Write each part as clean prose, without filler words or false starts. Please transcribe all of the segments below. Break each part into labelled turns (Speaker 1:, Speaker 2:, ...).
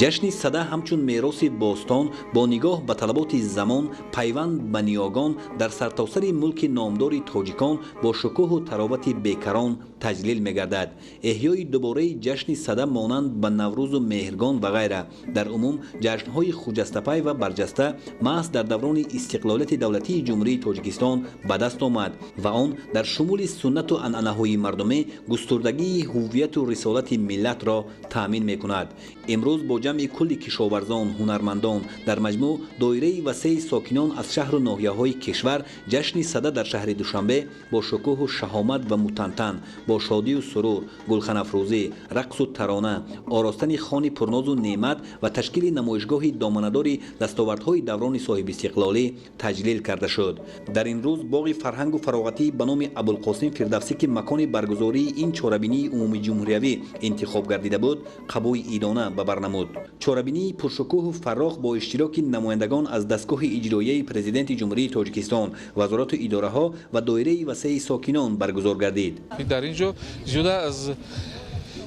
Speaker 1: جشن صده همچون میراث باستان با نگاه به طلبات زمان پیوند به نیاگان در سرتاسر ملک نامدار تاجیکان با شکوه و تراوت بیکران تجلیل می‌گردد. احیای دوباره جشن صده مانند به نوروز و مهرگان و غیره در عموم جشن‌های خجسته‌پی و برجسته محض در دوران استقلالیت دولتی جمهوری تاجیکستان به دست آمد و آن در شمول سنت و عنعنه‌های مردمی گستردگی هویت و رسالت ملت را تأمین می‌کند. امروز با جمع کل کشاورزان هنرمندان در مجموع دایره وسیع ساکنان از شهر و ناحیه‌های کشور جشن صده در شهر دوشنبه با شکوه و شهامت و متنتن با شادی و سرور، گلخن افروزی، رقص و ترانه، آراستن خوان پرناز و نعمت و تشکیل نمایشگاه دامنه‌دار دستاوردهای دوران صاحب استقلالی تجلیل کرده شد. در این روز باغ فرهنگ و فراغتی به نام ابوالقاسم فردوسی که مکان برگزاری این چهاربینی عمومی جمهوری انتخاب گردیده بود، قبول ایدانه به بر نمود. چهاربینی پرشکوه و فراخ با اشتراک نمایندگان از دستگاه اجرایی پرزیدنت جمهوری تاجیکستان، وزارات و اداره‌ها و دایره وسیع ساکنان برگزار گردید.
Speaker 2: در اینجا زیاده از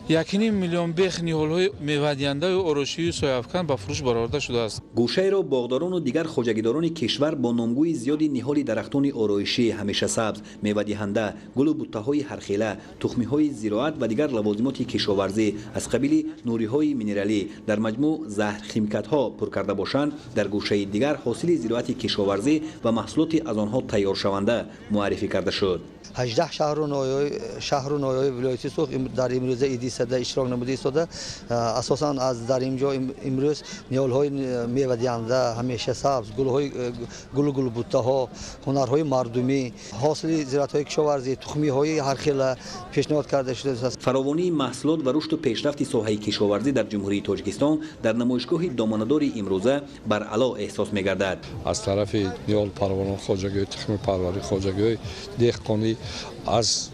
Speaker 2: 1.5 میلیون بیخ نهال‌های میوه‌دهنده و آرایشی سویافکن به فروش برآورده شده است.
Speaker 1: گوشه را باغداران و دیگر خواجگیداران کشور با نامگوی زیادی نهال درختان آرایشی همیشه سبز، میوه‌دهنده، گل و بوته‌های هرخیله، تخمی‌های زراعت و دیگر لوازمات کشاورزی از قبیل نوری‌های مینرالی در مجموع زهر خیمکت‌ها پر کرده باشند، در گوشه دیگر حاصل زراعت کشاورزی و محصولات از آنها تیار شونده معرفی کرده شد.
Speaker 3: 18 شهر و ناحیه ولایتی سوخ در امروز ایدی صده اشتراک نموده ایستاده. اساساً از در اینجا امروز نیال‌های میوه دهنده همیشه سبز، گل بوته‌ها، هنرهای مردمی، حاصل زراعت‌های کشاورزی، تخمی‌های هر خیله پیشنهاد کرده شده است.
Speaker 1: فراوانی محصولات و رشد و پیشرفت ساحه کشاورزی در جمهوری تاجیکستان در نمایشگاه دامنه‌دار امروزه بر علا احساس می‌گردد.
Speaker 4: از طرف نیال پروانان خواجگی، تخم پروری خواجگی، دهقانی از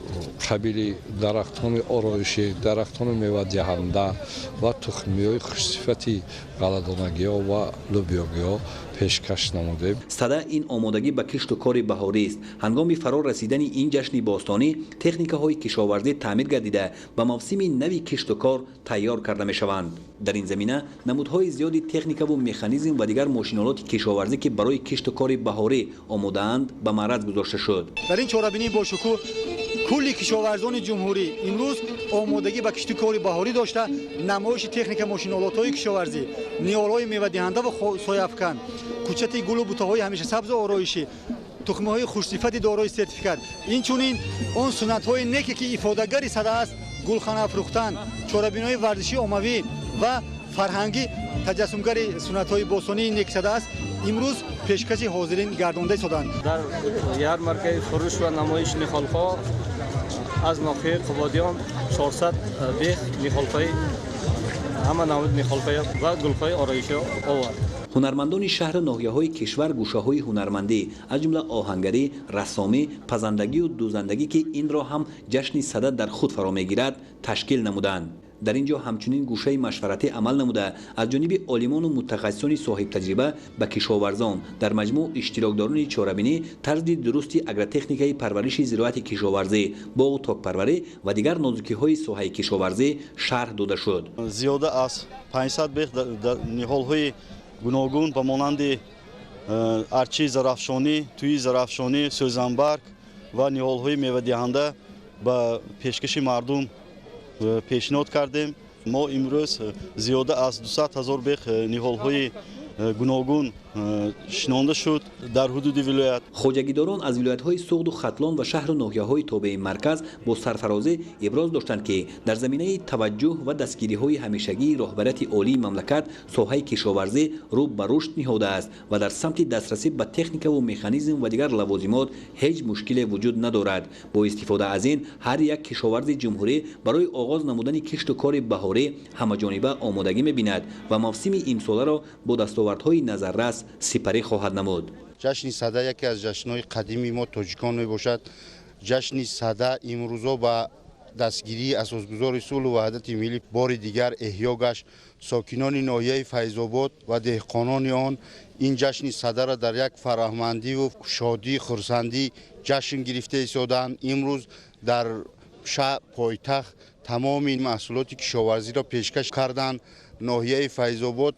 Speaker 4: قبیل درختان آرایشی، درختان میوه دهنده و تخمی‌های خوش‌صفتی غله‌دانگی‌ها و لوبیاگی‌ها پیشکش نموده.
Speaker 1: صده این آمادگی به کشت و کار بهاری است. هنگام فرا رسیدن این جشن باستانی تکنیک‌های کشاورزی تعمیر گردیده به موسم نوی کشت و کار تیار کرده می‌شوند. در این زمینه نمودهای زیادی تکنیک و مکانیزم و دیگر ماشین‌آلات کشاورزی که برای کشت و کار بهاری آماده‌اند به معرض گذاشته شد.
Speaker 5: در این چهاربینی با شکوه کل کشاورزان جمهوری امروز آمادگی به کشت و کار بهاری داشته، نمایش تکنیک ماشین‌آلات‌های کشاورزی، نیال‌های میوه‌دهنده و سایه‌افکن، کوچه گل و بوته‌های همیشه سبز و آرایشی، تخم‌های خوش‌صفتی دارای سرتیفیکات، اینچنین اون سنت‌های نیکی که افاده‌گر صده است، گلخانه افروختن، چهاربینی ورزشی عمومی و فرهنگی تجسمگر سنت‌های باستانی نیک صده است. امروز پیشکش حاضرین گردانده شدند.
Speaker 6: در یارمارکه فروش و نمایش نخال‌ها از ناحیه قبادیان 400 بیخ نخال‌های همه نوع نخال‌های و گل‌های آرایشی آورد.
Speaker 1: هنرمندان شهر ناحیه‌های کشور گوشه‌های هنرمندی از جمله آهنگری، رسامی، پزندگی و دوزندگی که این را هم جشن صده در خود فرا می‌گیرد تشکیل نمودند. در اینجا همچنین گوشه مشورتی عمل نموده از جانب عالمان و متخصصان صاحب تجربه به کشاورزان در مجموع اشتراکداران چهاربینی طرز درستی اگرتکنیکای پرورش زراعت کشاورزی، باغ و تاک پروری و دیگر نازکی‌های ساحه کشاورزی شرح داده شد.
Speaker 7: زیاده از 500 بیخ نهال‌های گوناگون به مانند ارچی زرافشانی، توی زرافشانی، سوزنبرگ و نهال‌های میوه‌دهنده به پیشکش مردم پیشنهاد کردیم. ما امروز زیاده از 200,000 بیخ نهال‌های گوناگون شنانده شد در حدود ولایت.
Speaker 1: خواجگیداران از ولایت‌های سغد و ختلان و شهر و ناحیه‌های تابع مرکز با سرفرازی ابراز داشتند که در زمینه توجه و دستگیری‌های همیشگی رهبریت عالی مملکت ساحه کشاورزی رو به رشد نهاده است و در سمت دسترسی به تکنیک و مکانیزم و دیگر لوازمات هیچ مشکلی وجود ندارد. با استفاده از این هر یک کشاورز جمهوری برای آغاز نمودن کشت و کار بهاری همه‌جانبه آمادگی می‌بیند و موسم امساله را با دستاوردهای نظررس سپری خواهد نمود.
Speaker 8: جشن صده یکی از جشن‌های قدیمی ما تاجیکان میباشد. جشن صده امروزا با دستگیری اساسگذار صلح و وحدت ملی بار دیگر احیا گشت. ساکنان ناحیه فیض‌آباد و دهقانان آن این جشن صده را در یک فرهمندی و شادی خرسندی جشن گرفته ایستادند. امروز در شهر پایتخت تمام این محصولات کشاورزی را پیشکش کردند ناحیه فیض‌آباد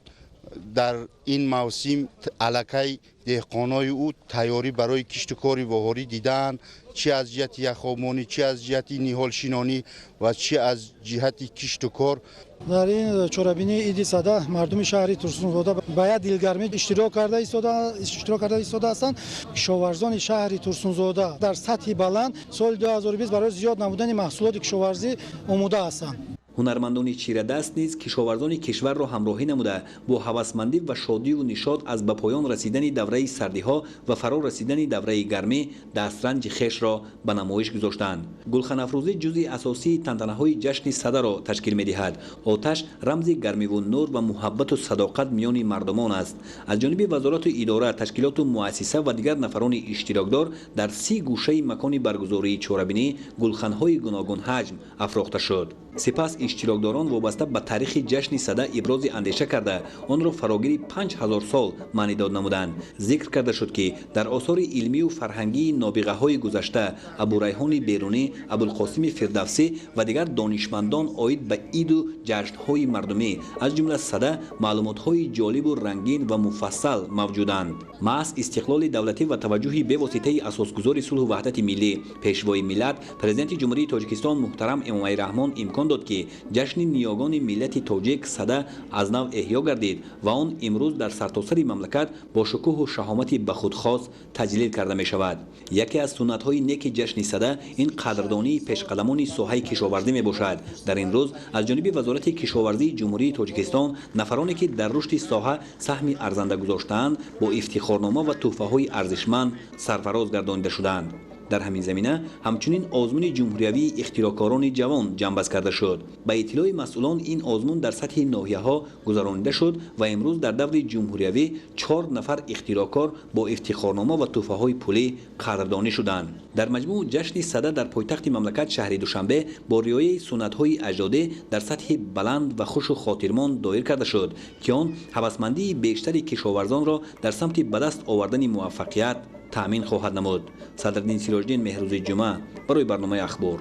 Speaker 8: در این موسم الکی دهقانای او تیاری برای کشت کاری بهاری دیدن، چه از جهت یخامانی، چه از جهت نهال شینانی و چه از جهت کشت کار.
Speaker 9: در این چورابینی ایدی صدا مردم شهری ترسونزاده باید دلگرمی اشتراک کرده ایستاده هستند. کشاورزان شهری ترسونزاده در سطح بلند سال 2020 برای زیاد نمودن محصولات کشاورزی آماده هستند.
Speaker 1: هنرمندان چیره‌دست نیز کشاورزان کشور را همراهی نموده با هوسمندی و شادی و نشاط از به پایان رسیدن دوره سردی‌ها و فرا رسیدن دوره گرمی دسترنج خویش را به نمایش گذاشتند. گلخن افروزی جزء اساسی تنتنه‌های جشن صدا را تشکیل می‌دهد. آتش رمز گرمی و نور و محبت و صداقت میان مردمان است. از جانب وزارت اداره، تشکیلات و مؤسسه و دیگر نفران اشتراکدار در 30 گوشه مکان برگزاری چورابینی گلخن‌های گوناگون حجم افروخته شد. سپس اشتراکداران وابسته به تاریخ جشن صدا ابراز اندیشه کرده آن را فراگیر 5000 سال معنی داد نمودند. ذکر کرده شد که در آثار علمی و فرهنگی نابغه های گذشته ابوریحان بیرونی، ابوالقاسم فردوسی و دیگر دانشمندان عاید به عید و جشن های مردمی از جمله صدا معلومات های جالب و رنگین و مفصل موجودند. محض استقلال دولتی و توجه به واسطه اساسگذار صلح و وحدت ملی پیشوای ملت پرزیدنت جمهوری تاجیکستان محترم امام رحمان امکان داد که جشن نیاگان ملت تاجیک صدا از نو احیا گردید و آن امروز در سرتاسر مملکت با شکوه و شهامت به خود خاص تجلیل کرده می شود. یکی از سنت های نیک جشن صدا این قدردانی پیشقدمان ساحه کشاورزی می باشد. در این روز از جانب وزارت کشاورزی جمهوری تاجیکستان نفرانی که در رشد ساحه سهم ارزنده گذاشتند با افتخارنامه و تحفه های ارزشمند سرفراز گردانیده شدند. در همین زمینه همچنین آزمون جمهوریوی اختراعکاران جوان جنبش کرده شد. به اطلاع مسئولان این آزمون در سطح ناحیه‌ها گذرانیده شد و امروز در دور جمهوریوی 4 نفر اختراعکار با افتخارنامه و تحفه‌های پولی قدردانی شدند. در مجموع جشن صدا در پایتخت مملکت شهر دوشنبه با رعایت سنت‌های اجدادی در سطح بلند و خوش و خاطرمان دایر کرده شد که آن هوسمندی بیشتر کشاورزان را در سمت به دست آوردن موفقیت تأمین خواهد نمود. صدرالدین سراج‌الدین مهروز جمعه برای برنامه اخبار.